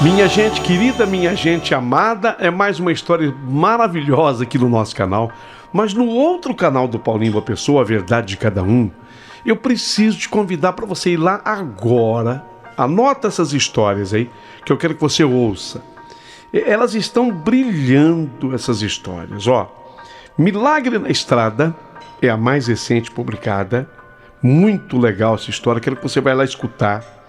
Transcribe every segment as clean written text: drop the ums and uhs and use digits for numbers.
Minha gente querida, minha gente amada, é mais uma história maravilhosa aqui no nosso canal. Mas no outro canal do Paulinho Boa Pessoa, A Verdade de Cada Um, eu preciso te convidar para você ir lá agora. Anota essas histórias aí, que eu quero que você ouça. Elas estão brilhando, essas histórias. Ó, Milagre na Estrada é a mais recente publicada. Muito legal essa história, quero que você vá lá escutar.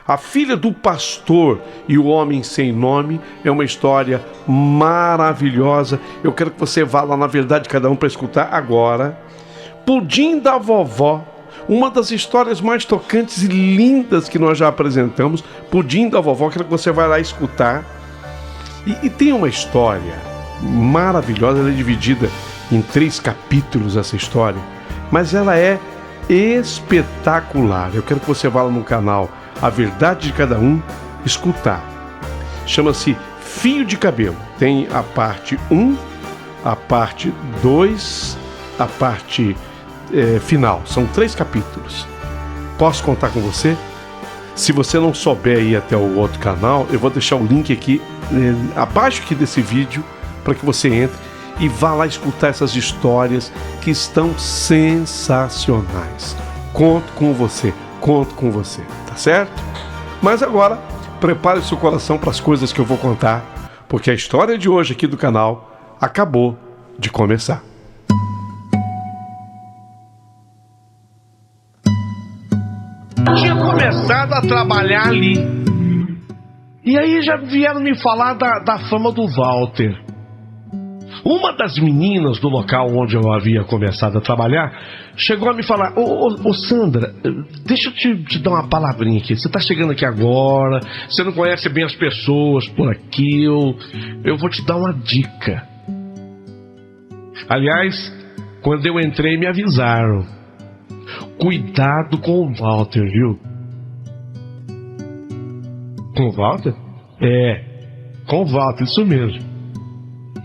A Filha do Pastor e o Homem Sem Nome é uma história maravilhosa. Eu quero que você vá lá na Verdade de Cada Um para escutar agora. Pudim da Vovó, uma das histórias mais tocantes e lindas que nós já apresentamos. Pudim da Vovó, quero que você vá lá escutar. E tem uma história maravilhosa, ela é dividida em 3 capítulos, essa história, mas ela é espetacular. Eu quero que você vá lá no canal A Verdade de Cada Um escutar. Chama-se Fio de Cabelo. Tem a parte 1, a parte 2, a parte final. São 3 capítulos. Posso contar com você? Se você não souber ir até o outro canal, eu vou deixar o link aqui abaixo aqui desse vídeo para que você entre e vá lá escutar essas histórias que estão sensacionais. Conto com você, tá certo? Mas agora, prepare o seu coração para as coisas que eu vou contar, porque a história de hoje aqui do canal acabou de começar. Tinha começado a trabalhar ali. E aí já vieram me falar da fama do Walter. Uma das meninas do local onde eu havia começado a trabalhar chegou a me falar: Ô Sandra, deixa eu te dar uma palavrinha aqui. Você tá chegando aqui agora, você não conhece bem as pessoas por aqui, eu vou te dar uma dica. Aliás, quando eu entrei me avisaram: cuidado com o Walter, viu? Com o Walter? Com o Walter, isso mesmo.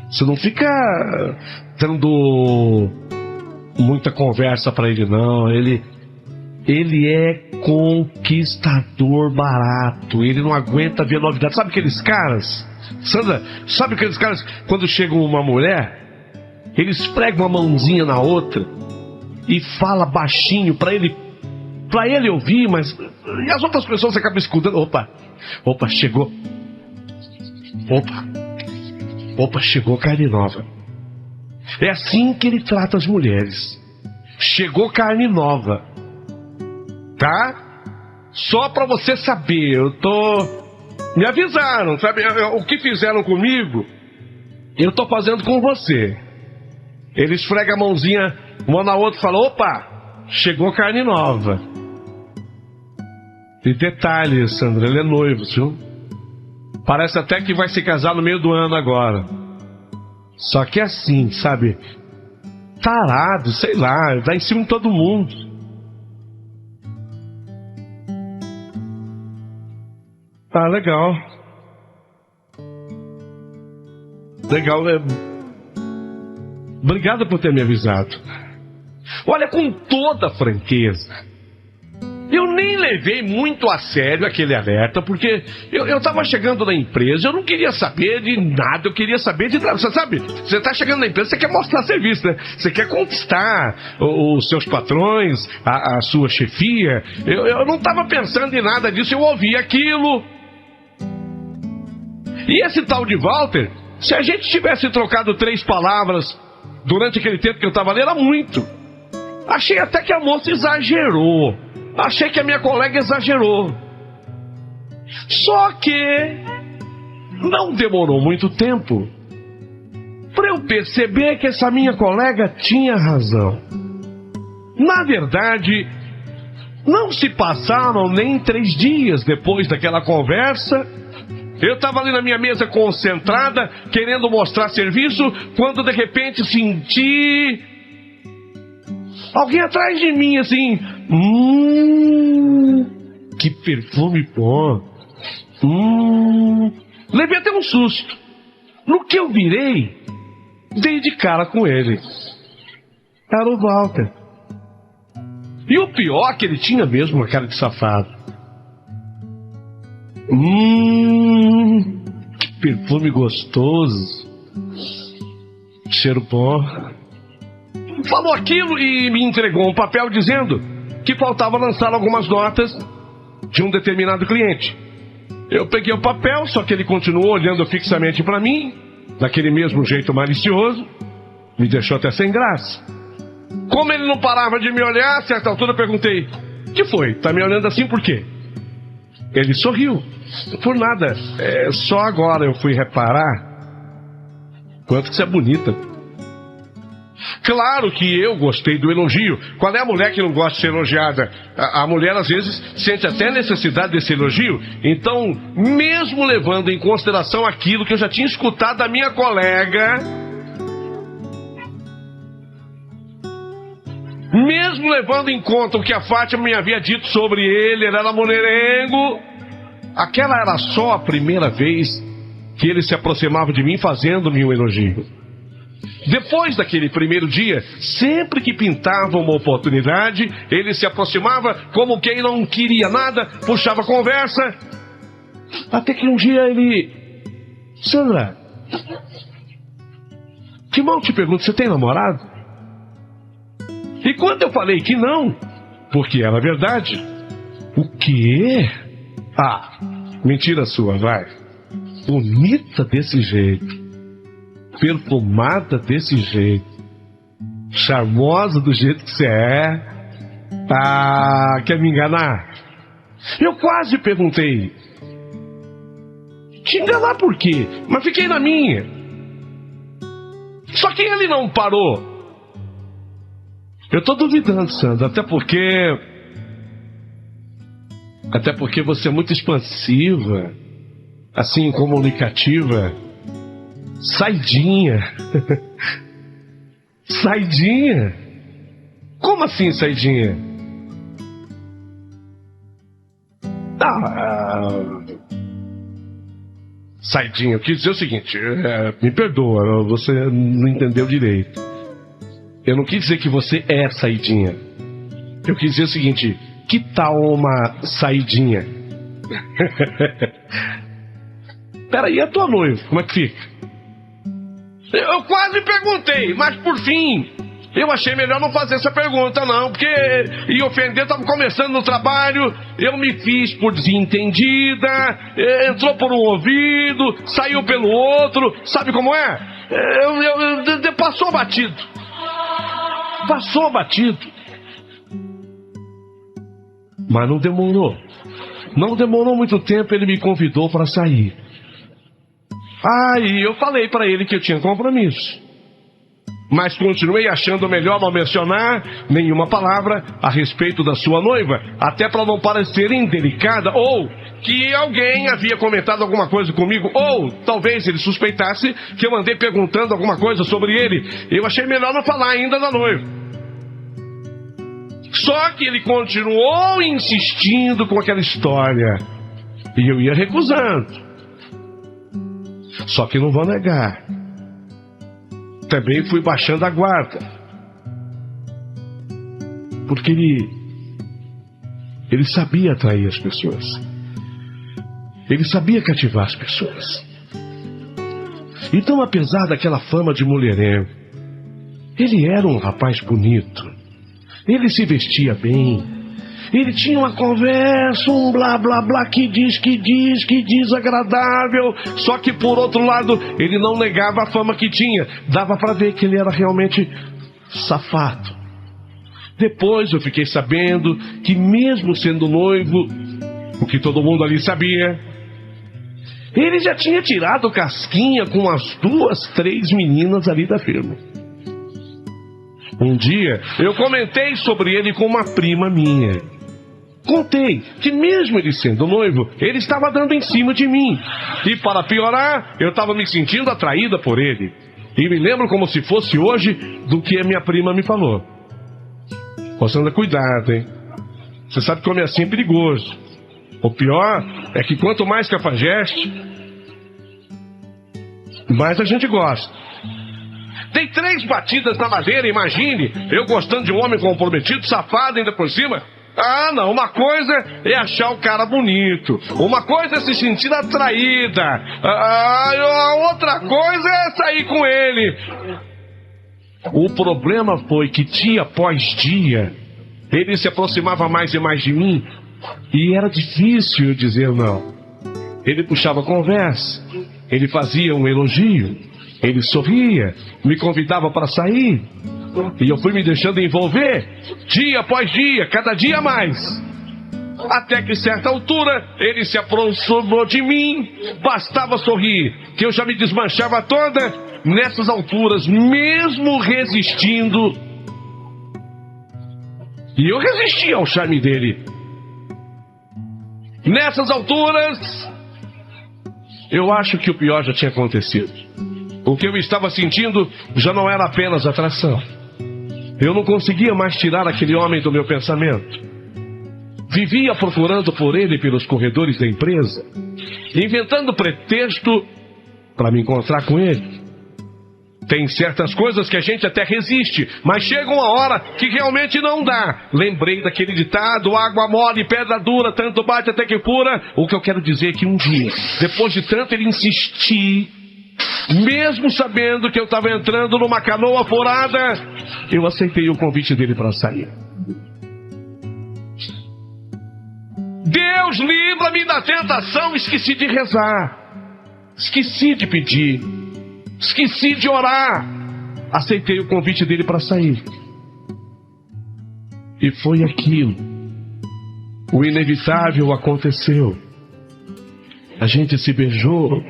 Você não fica dando muita conversa pra ele, não. Ele é conquistador barato. Ele não aguenta ver novidade. Sabe aqueles caras? Sandra, sabe aqueles caras quando chega uma mulher, eles esfregam uma mãozinha na outra e fala baixinho pra ele ouvir, mas e as outras pessoas acabam escutando. Opa, chegou. Opa, chegou carne nova. É assim que ele trata as mulheres. Chegou carne nova. Tá? Só pra você saber, me avisaram, sabe? O que fizeram comigo, eu tô fazendo com você. Ele esfrega a mãozinha uma na outra e fala: opa, chegou carne nova. E detalhe, Sandra, ele é noivo, viu? Parece até que vai se casar no meio do ano agora. Só que assim, sabe? Tarado, sei lá, vai em cima de todo mundo. Ah, legal. Legal, Obrigado por ter me avisado. Olha, com toda franqueza, eu nem levei muito a sério aquele alerta, porque eu tava chegando na empresa, eu não queria saber de nada, eu queria saber de nada. Você sabe, você tá chegando na empresa, você quer mostrar serviço, né? Você quer conquistar os seus patrões, a sua chefia. Eu não tava pensando em nada disso, eu ouvi aquilo. E esse tal de Walter, se a gente tivesse trocado 3 palavras durante aquele tempo que eu tava ali, era muito. Achei até que a moça exagerou. Achei que a minha colega exagerou. Só que não demorou muito tempo para eu perceber que essa minha colega tinha razão. Na verdade, não se passaram nem 3 dias depois daquela conversa. Eu estava ali na minha mesa concentrada, querendo mostrar serviço, quando de repente senti alguém atrás de mim, assim. Que perfume bom. Levei até um susto. No que eu virei, dei de cara com ele. Era o Walter. E o pior é que ele tinha mesmo uma cara de safado. perfume gostoso, cheiro bom. Falou aquilo e me entregou um papel dizendo que faltava lançar algumas notas de um determinado cliente. Eu peguei o papel, só que ele continuou olhando fixamente para mim, daquele mesmo jeito malicioso, me deixou até sem graça. Como ele não parava de me olhar, a certa altura eu perguntei: "O que foi? Tá me olhando assim por quê?" Ele sorriu. "Por nada, só agora eu fui reparar quanto que você é bonita." Claro que eu gostei do elogio. Qual é a mulher que não gosta de ser elogiada? A mulher às vezes sente até necessidade desse elogio. Então, mesmo levando em consideração aquilo que eu já tinha escutado da minha colega, mesmo levando em conta o que a Fátima me havia dito sobre ele era mulherengo, aquela era só a primeira vez que ele se aproximava de mim fazendo-me um elogio. Depois daquele primeiro dia, sempre que pintava uma oportunidade, ele se aproximava como quem não queria nada, puxava a conversa, até que um dia ele: "Sandra, que mal te pergunto, você tem namorado?" E quando eu falei que não, porque era verdade: "O quê? Ah, mentira sua, vai. Bonita desse jeito, perfumada desse jeito, charmosa do jeito que você é. Ah, quer me enganar?" Eu quase perguntei: "Te enganar por quê?" Mas fiquei na minha. Só que ele não parou. Eu tô duvidando, Sandra, até porque você é muito expansiva, assim, comunicativa. Saidinha. Saidinha? Como assim saidinha? Saidinha, eu quis dizer o seguinte, me perdoa, você não entendeu direito. Eu não quis dizer que você é saidinha. Eu quis dizer o seguinte: que tal uma saidinha? Peraí, a tua noiva, como é que fica? Eu quase perguntei, mas por fim, eu achei melhor não fazer essa pergunta não, porque ia ofender, estava começando no trabalho, eu me fiz por desentendida, entrou por um ouvido, saiu pelo outro, sabe como é? Passou batido. Passou batido. Mas não demorou. Não demorou muito tempo, ele me convidou para sair. Aí eu falei para ele que eu tinha compromisso. Mas continuei achando melhor não mencionar nenhuma palavra a respeito da sua noiva, até para não parecer indelicada, ou que alguém havia comentado alguma coisa comigo, ou talvez ele suspeitasse que eu andei perguntando alguma coisa sobre ele. Eu achei melhor não falar ainda da noiva. Só que ele continuou insistindo com aquela história, e eu ia recusando. Só que não vou negar, também fui baixando a guarda, porque ele sabia atrair as pessoas, ele sabia cativar as pessoas. Então, apesar daquela fama de mulherengo, ele era um rapaz bonito, ele se vestia bem, ele tinha uma conversa, um blá blá blá, que diz agradável. Só que por outro lado, ele não negava a fama que tinha. Dava para ver que ele era realmente safado. Depois eu fiquei sabendo que mesmo sendo noivo, o que todo mundo ali sabia, ele já tinha tirado casquinha com as 2, 3 meninas ali da firma. Um dia eu comentei sobre ele com uma prima minha. Contei que mesmo ele sendo noivo, ele estava dando em cima de mim. E para piorar, eu estava me sentindo atraída por ele. E me lembro como se fosse hoje do que a minha prima me falou. "Ô Sandra, cuidado, hein? Você sabe que homem assim é perigoso. O pior é que quanto mais cafajeste, mais a gente gosta." Dei 3 batidas na madeira, imagine, eu gostando de um homem comprometido, safado ainda por cima. Ah, não, uma coisa é achar o cara bonito, uma coisa é se sentir atraída, a outra coisa é sair com ele. O problema foi que dia após dia, ele se aproximava mais e mais de mim, e era difícil eu dizer não. Ele puxava conversa, ele fazia um elogio, ele sorria, me convidava para sair, e eu fui me deixando envolver, dia após dia, cada dia mais. Até que, certa altura, ele se aproximou de mim, bastava sorrir, que eu já me desmanchava toda. Nessas alturas, mesmo resistindo, e eu resistia ao charme dele. Nessas alturas, eu acho que o pior já tinha acontecido. O que eu estava sentindo já não era apenas atração. Eu não conseguia mais tirar aquele homem do meu pensamento. Vivia procurando por ele pelos corredores da empresa, inventando pretexto para me encontrar com ele. Tem certas coisas que a gente até resiste, mas chega uma hora que realmente não dá. Lembrei daquele ditado: água mole, pedra dura, tanto bate até que fura. O que eu quero dizer é que um dia, depois de tanto ele insistir, mesmo sabendo que eu estava entrando numa canoa furada, eu aceitei o convite dele para sair. Deus, livra-me da tentação. Esqueci de rezar, esqueci de pedir, esqueci de orar. Aceitei o convite dele para sair. E foi aquilo. O inevitável aconteceu. A gente se beijou.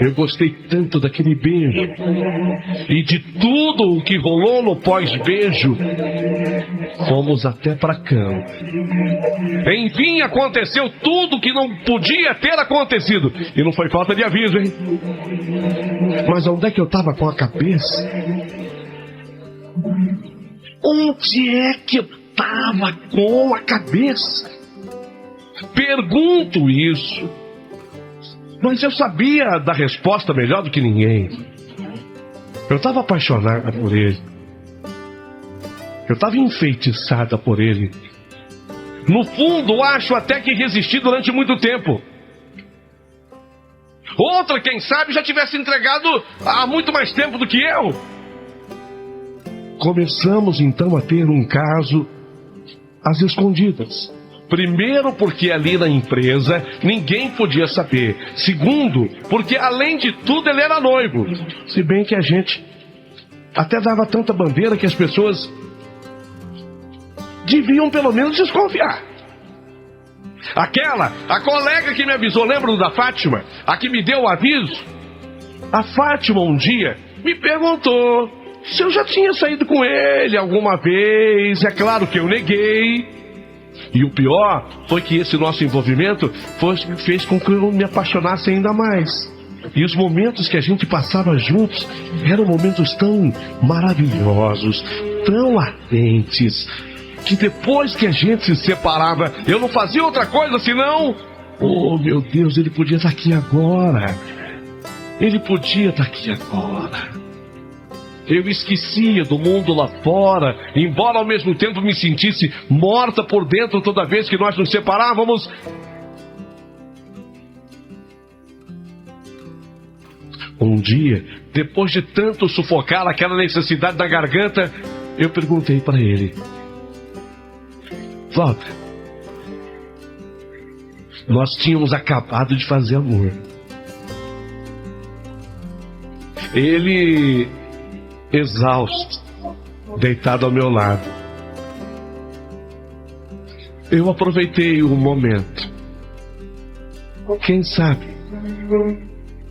Eu gostei tanto daquele beijo. E de tudo o que rolou no pós-beijo, fomos até pra cama. Enfim, aconteceu tudo que não podia ter acontecido. E não foi falta de aviso, hein? Mas onde é que eu tava com a cabeça? Onde é que eu tava com a cabeça? Pergunto isso. Mas eu sabia da resposta melhor do que ninguém. Eu estava apaixonada por ele. Eu estava enfeitiçada por ele. No fundo, acho até que resisti durante muito tempo. Outra, quem sabe, já tivesse entregado há muito mais tempo do que eu. Começamos então a ter um caso às escondidas. Primeiro, porque ali na empresa ninguém podia saber. Segundo, porque além de tudo ele era noivo. Se bem que a gente até dava tanta bandeira que as pessoas deviam pelo menos desconfiar. A colega que me avisou, lembra da Fátima? A que me deu o aviso? A Fátima um dia me perguntou se eu já tinha saído com ele alguma vez. É claro que eu neguei. E o pior foi que esse nosso envolvimento fez com que eu me apaixonasse ainda mais. E os momentos que a gente passava juntos eram momentos tão maravilhosos, tão ardentes, que depois que a gente se separava, eu não fazia outra coisa senão... Oh, meu Deus, ele podia estar aqui agora. Ele podia estar aqui agora. Eu esquecia do mundo lá fora, embora ao mesmo tempo me sentisse morta por dentro toda vez que nós nos separávamos. Um dia, depois de tanto sufocar aquela necessidade da garganta, eu perguntei para ele: Walter, nós tínhamos acabado de fazer amor. Ele... exausto, deitado ao meu lado. Eu aproveitei o momento. Quem sabe?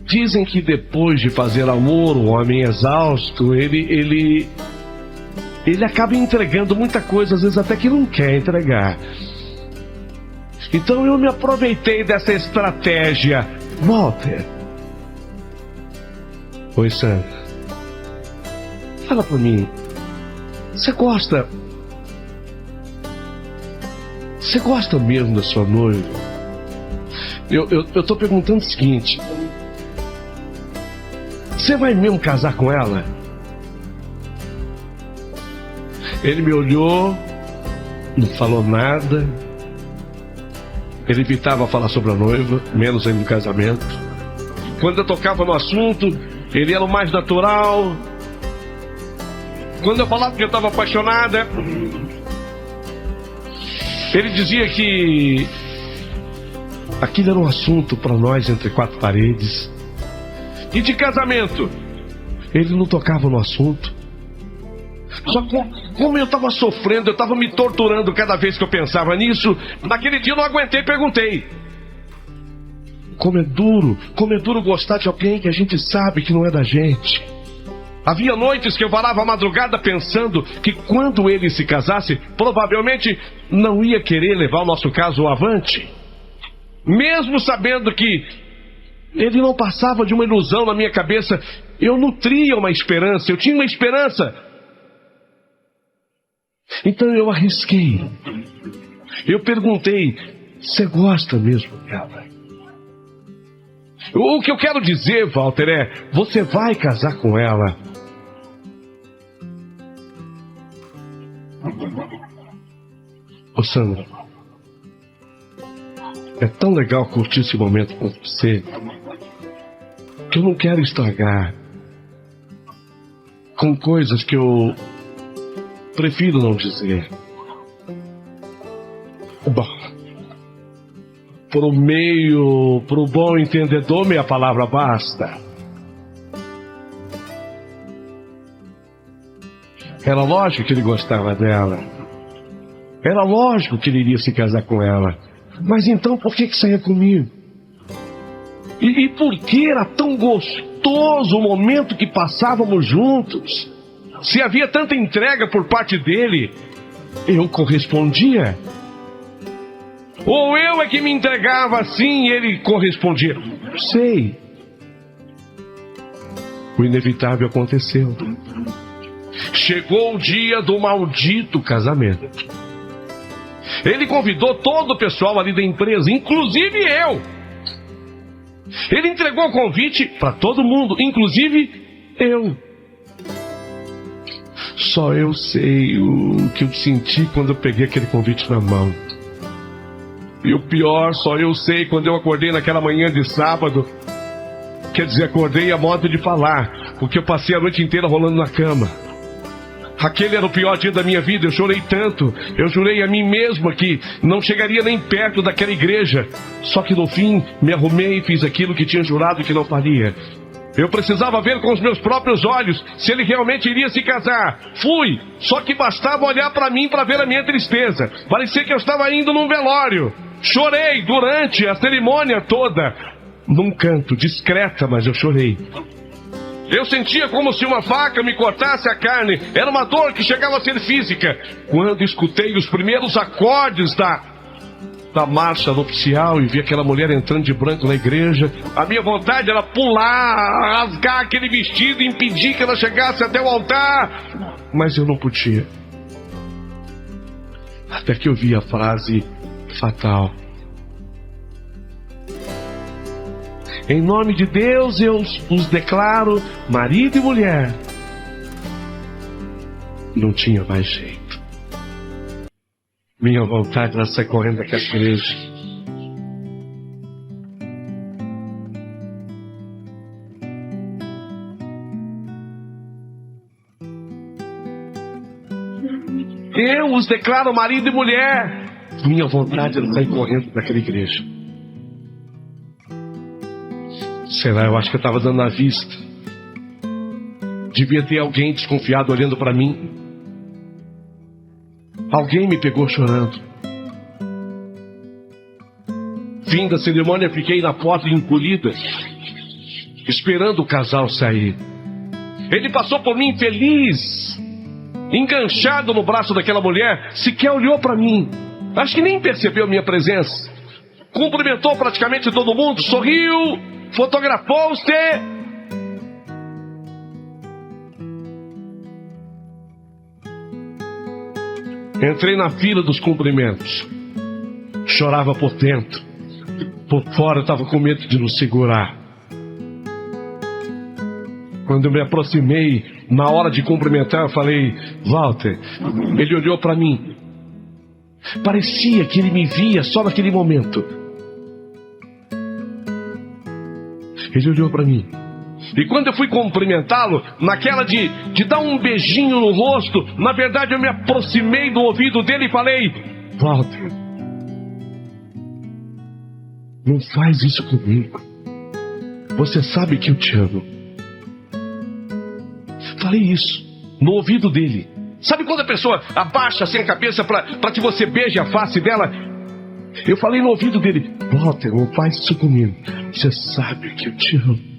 Dizem que depois de fazer amor, o homem exausto, ele acaba entregando muita coisa, às vezes até que não quer entregar. Então eu me aproveitei dessa estratégia. Walter. Oi, Sandra. Fala pra mim, você gosta mesmo da sua noiva? Eu tô perguntando o seguinte: você vai mesmo casar com ela? Ele me olhou não falou nada. Ele evitava falar sobre a noiva, menos ainda no casamento. Quando eu tocava no assunto, ele era o mais natural. Quando eu falava que eu estava apaixonada, ele dizia que aquilo era um assunto para nós entre quatro paredes. E de casamento, ele não tocava no assunto. Só como eu estava sofrendo, eu estava me torturando cada vez que eu pensava nisso. Naquele dia eu não aguentei e perguntei: como é duro gostar de alguém que a gente sabe que não é da gente. Havia noites que eu varava a madrugada pensando que quando ele se casasse, provavelmente não ia querer levar o nosso caso avante. Mesmo sabendo que ele não passava de uma ilusão na minha cabeça, eu nutria uma esperança, eu tinha uma esperança. Então eu arrisquei. Eu perguntei: você gosta mesmo dela? O que eu quero dizer, Walter, é: você vai casar com ela? Ô Sandra, é tão legal curtir esse momento com você que eu não quero estragar com coisas que eu prefiro não dizer. Bom, pro bom entendedor, meia palavra basta. Era lógico que ele gostava dela. Era lógico que ele iria se casar com ela. Mas então por que saía comigo? E por que era tão gostoso o momento que passávamos juntos? Se havia tanta entrega por parte dele, eu correspondia. Ou eu é que me entregava assim e ele correspondia? Não sei. O inevitável aconteceu. Chegou o dia do maldito casamento. Ele convidou todo o pessoal ali da empresa, inclusive eu. Ele entregou o convite para todo mundo, inclusive eu. Só eu sei o que eu senti quando eu peguei aquele convite na mão. E o pior, só eu sei quando eu acordei naquela manhã de sábado. Quer dizer, acordei a modo de falar, porque eu passei a noite inteira rolando na cama. Aquele era o pior dia da minha vida, eu chorei tanto. Eu jurei a mim mesmo que não chegaria nem perto daquela igreja. Só que no fim, me arrumei e fiz aquilo que tinha jurado que não faria. Eu precisava ver com os meus próprios olhos se ele realmente iria se casar. Fui, só que bastava olhar para mim para ver a minha tristeza. Parecia que eu estava indo num velório. Chorei durante a cerimônia toda. Num canto, discreta, mas eu chorei. Eu sentia como se uma faca me cortasse a carne. Era uma dor que chegava a ser física. Quando escutei os primeiros acordes da marcha nupcial e vi aquela mulher entrando de branco na igreja, a minha vontade era pular, rasgar aquele vestido e impedir que ela chegasse até o altar. Mas eu não podia. Até que eu vi a frase fatal: em nome de Deus, eu os declaro marido e mulher. Não tinha mais jeito. Minha vontade era sair correndo daquela igreja. Eu os declaro marido e mulher. Minha vontade era sair correndo daquela igreja. Sei lá, eu acho que eu estava dando a vista. Devia ter alguém desconfiado olhando para mim. Alguém me pegou chorando. Fim da cerimônia, fiquei na porta encolhida, esperando o casal sair. Ele passou por mim feliz, enganchado no braço daquela mulher, sequer olhou para mim. Acho que nem percebeu minha presença. Cumprimentou praticamente todo mundo, sorriu, fotografou-se. Entrei na fila dos cumprimentos. Chorava por dentro. Por fora eu estava com medo de não segurar. Quando eu me aproximei, na hora de cumprimentar, eu falei: Walter. Ele olhou para mim. Parecia que ele me via só naquele momento. Ele olhou para mim. E quando eu fui cumprimentá-lo, naquela de dar um beijinho no rosto, na verdade eu me aproximei do ouvido dele e falei: Walter, não faz isso comigo. Você sabe que eu te amo. Falei isso no ouvido dele. Sabe quando a pessoa abaixa assim a cabeça para que você beije a face dela? Eu falei no ouvido dele: Walter, não faz isso comigo. Você sabe que eu te amo.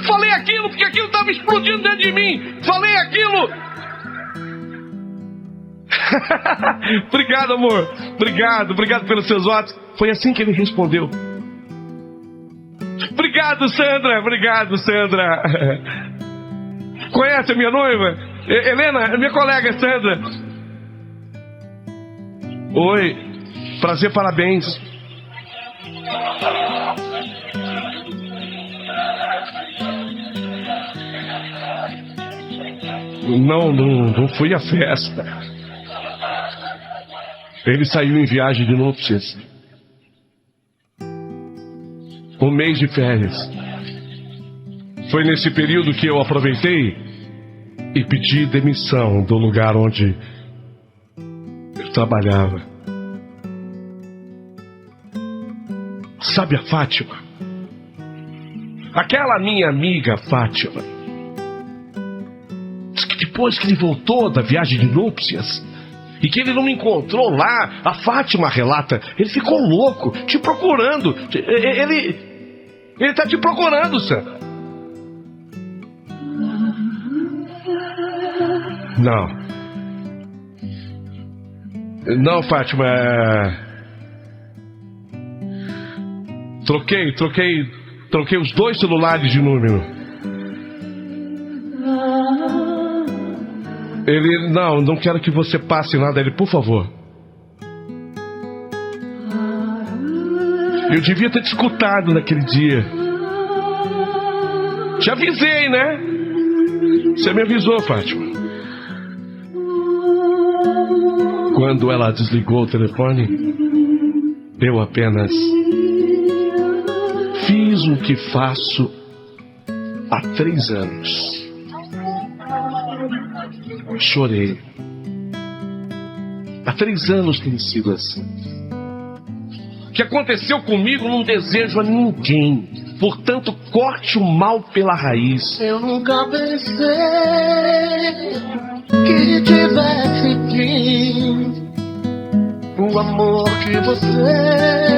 Falei aquilo porque aquilo estava explodindo dentro de mim. Falei aquilo. Obrigado, amor. Obrigado pelos seus votos. Foi assim que ele respondeu. Obrigado, Sandra. Conhece a minha noiva? Helena, minha colega Sandra. Oi, prazer, parabéns. Não fui à festa. Ele saiu em viagem de núpcias. Um mês de férias. Foi nesse período que eu aproveitei e pedi demissão do lugar onde eu trabalhava. Sabe a Fátima? Aquela minha amiga Fátima. Diz que depois que ele voltou da viagem de núpcias e que ele não me encontrou lá, a Fátima relata, ele ficou louco, te procurando. Ele tá te procurando, Sandra. Não, Fátima. Troquei os 2 celulares de número. Ele, não quero que você passe nada. Ele, por favor. Eu devia ter te escutado naquele dia. Te avisei, né? Você me avisou, Fátima. Quando ela desligou o telefone, eu apenas fiz o que faço há 3 anos. Chorei. Há 3 anos tem sido assim. O que aconteceu comigo não desejo a ninguém. Portanto, corte o mal pela raiz. Eu nunca pensei que tivesse fim o amor que você